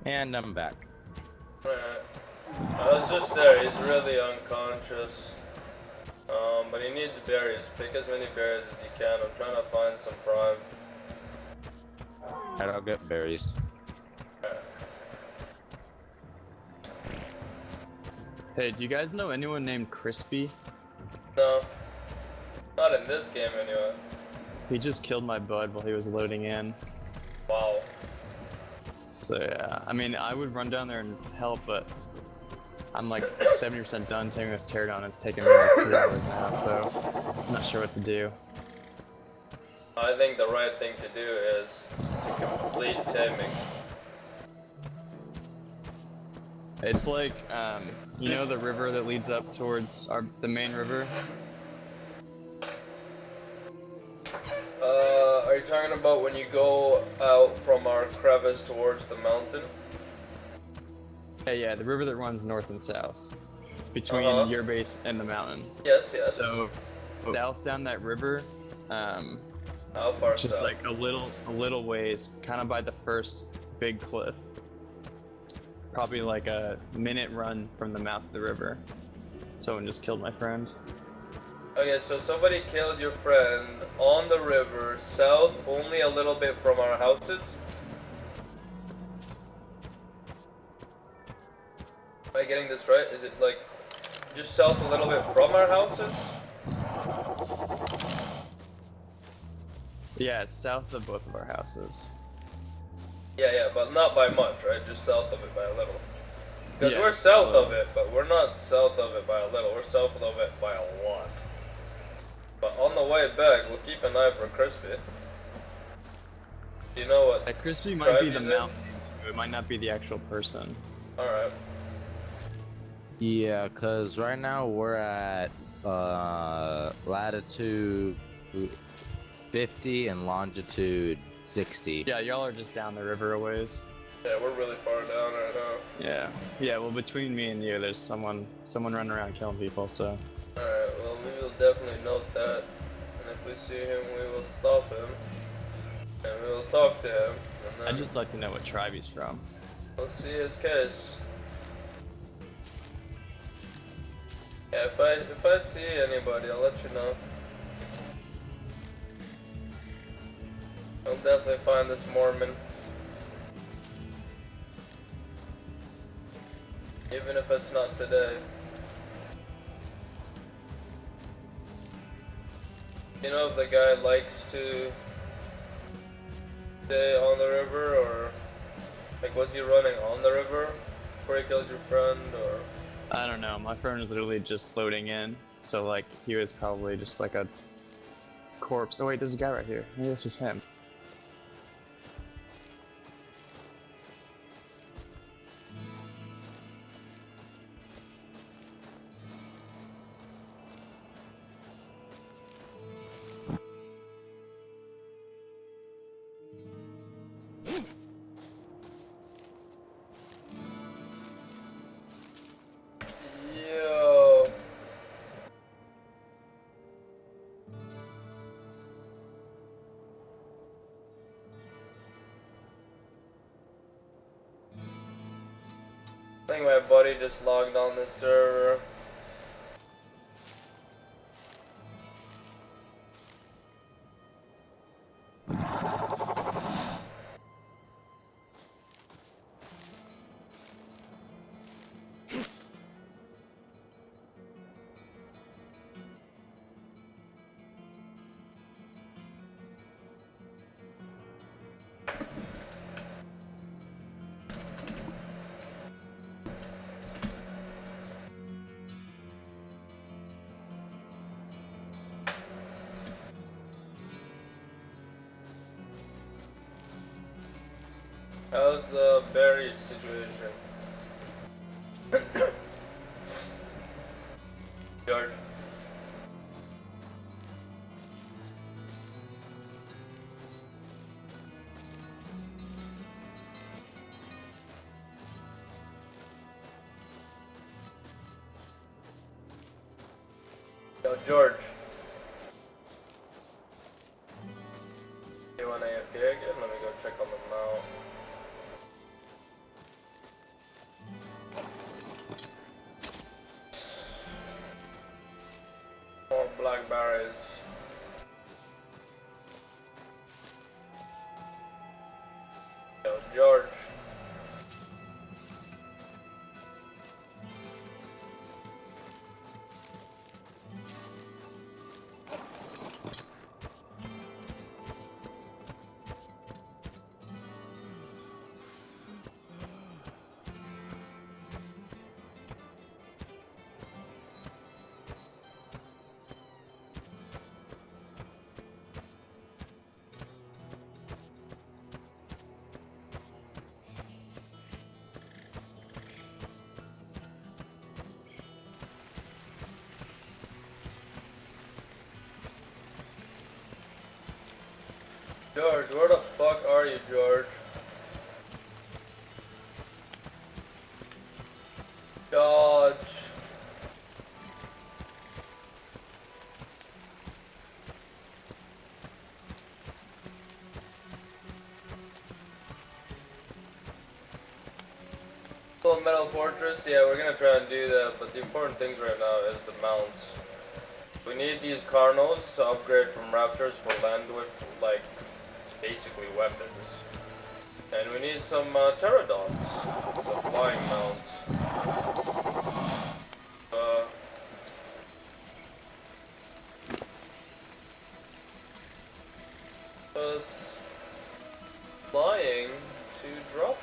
And I'm back. Alright. I was just there. He's really unconscious. But he needs berries. Pick as many berries as you can. I'm trying to find some prime. Alright, I'll get berries. Alright. Hey, do you guys know anyone named Crispy? No. Not in this game anyway. He just killed my bud while he was loading in. Wow. So yeah, I mean, I would run down there and help, but I'm like 70% done taking this teardown. It's taken me like 2 hours now, so I'm not sure what to do. I think the right thing to do is to complete taming. It's like, you know the river that leads up towards the main river? Are you talking about when you go out from our crevice towards the mountain? Yeah, the river that runs north and south between your base and the mountain. Yes, yes. So south down that river, How far just south? like a little ways, kind of by the first big cliff. Probably like a minute run from the mouth of the river. Someone just killed my friend. Okay, so somebody killed your friend on the river, south, only a little bit from our houses? Am I getting this right? Is it like just south a little bit from our houses? Yeah, it's south of both of our houses. Yeah, but not by much, right? Just south of it by a little. Because Yeah, we're south of it, but we're not south of it by a little. We're south of it by a lot. But on the way back, we'll keep an eye for Crispy. Do you know what? That Crispy might tribe be the he's in? mountain. It might not be the actual person. Alright. Yeah, cause right now we're at latitude 50 and longitude 60. Yeah, y'all are just down the river a ways. Yeah, we're really far down right now. Yeah. Well, between me and you, there's someone running around killing people. So. Alright, well, we will definitely note that. And if we see him, we will stop him. And we will talk to him. And then I'd just like to know what tribe he's from. we'll see his case. Yeah, if I see anybody, I'll let you know. I'll definitely find this Mormon. Even if it's not today. You know if the guy likes to stay on the river, or like was he running on the river before he killed your friend, or? I don't know. My friend was literally just loading in, so like he was probably just like a corpse. Oh wait, there's a guy right here. Maybe this is him. Yo. I think my buddy just logged on this server. How's the berry situation? George. Yo, George. You want AFK again? Let me go check on the mount. George. George, where the fuck are you, George? George. Full Metal Fortress, yeah, we're gonna try and do that, but the important things right now is the mounts. We need these Carnos to upgrade from Raptors for land with, like, basically weapons. And we need some Pterodons, the flying mounts. Us flying to drop.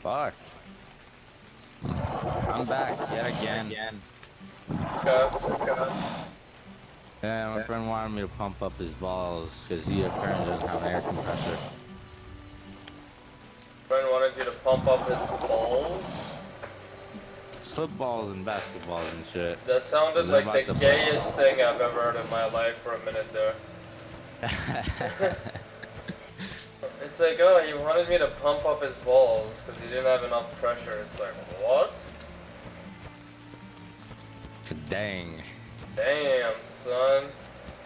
Fuck. I'm back yet again. Okay. Yeah, my friend wanted me to pump up his balls because he apparently doesn't have an air compressor. Friend wanted you to pump up his balls. Slip balls and basketballs and shit. That sounded They're like the about to gayest thing I've ever heard in my life for a minute there. It's like, oh, he wanted me to pump up his balls because he didn't have enough pressure. It's like, what? Dang. Damn, son.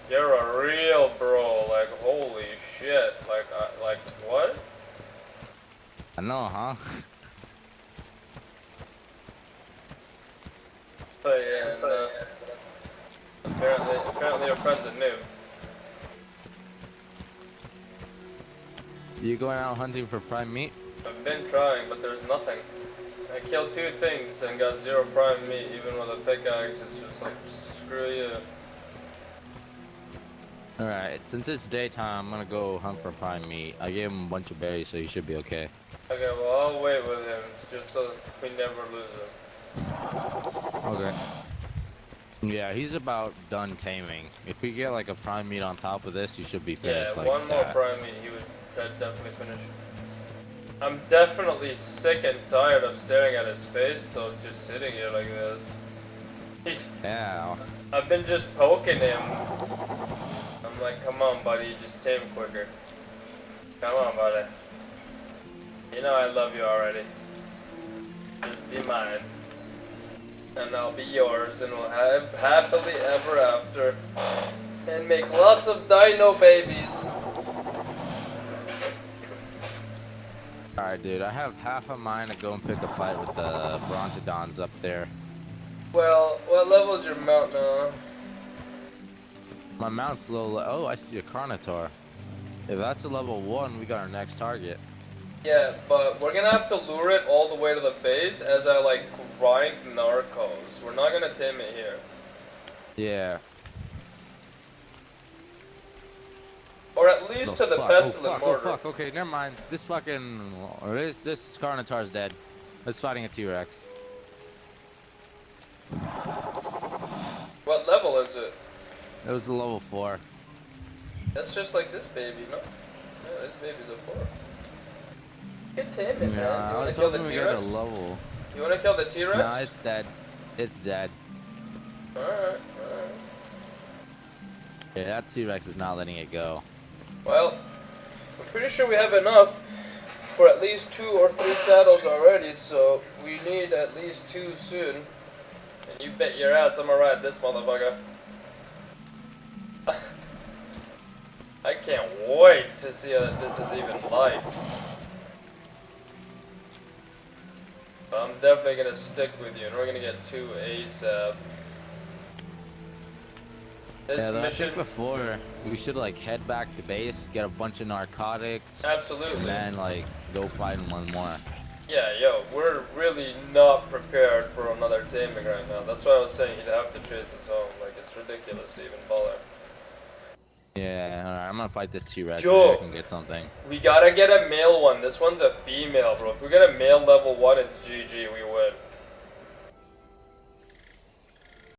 You're a real bro. Like, holy shit. Like, what? I know, huh? But yeah, and, apparently your friend's a noob. You going out hunting for prime meat? I've been trying, but there's nothing. I killed 2 things and got 0 prime meat, even with a pickaxe. It's just like, screw you. Alright, since it's daytime, I'm gonna go hunt for prime meat. I gave him a bunch of berries, so he should be okay. Okay, well, I'll wait with him, just so we never lose him. Okay. Yeah, he's about done taming. If we get like a prime meat on top of this, he should be finished. Yeah, like one more that. prime meat, he would definitely finish. I'm definitely sick and tired of staring at his face, though, just sitting here like this. Yeah. I've been just poking him. I'm like, come on, buddy, just tame quicker. Come on, buddy. You know I love you already. Just be mine. And I'll be yours, and we'll have happily ever after. And make lots of dino babies. Alright, dude, I have half a mind to go and pick a fight with the Bronzodons up there. Well, what level is your mount now? My mount's low. Oh, I see a Carnotaur. If that's a level 1, we got our next target. Yeah, but we're gonna have to lure it all the way to the base as I like grind narcos. We're not gonna tame it here. Yeah. Or at least to the pestilent mortar. Oh fuck, okay, never mind. This fucking... This Carnotaur's dead. It's fighting a T-Rex. What level is it? It was a level 4. That's just like this baby, no? Yeah, this baby's a 4. Get tame it, man. You I wanna was kill the hoping we got a T-Rex? level. You wanna kill the T-Rex? No, it's dead. It's dead. Alright, alright. Yeah, that T-Rex is not letting it go. Well, I'm pretty sure we have enough for at least 2 or 3 saddles already, so we need at least 2 soon. And you bet your ass I'm gonna ride this motherfucker. I can't wait to see that this is even live. But I'm definitely gonna stick with you, and we're gonna get 2 ASAP. This Yeah, I mission, think before we should like head back to base, get a bunch of narcotics, absolutely. and then like go find one more. Yeah, yo, we're really not prepared for another taming right now. That's why I was saying he'd have to chase us home. Like, it's ridiculous to even bother. Yeah, alright, I'm gonna fight this T-Rex. Yo. Maybe I can get something. We gotta get a male one. This one's a female, bro. If we get a male level 1, it's GG. We win.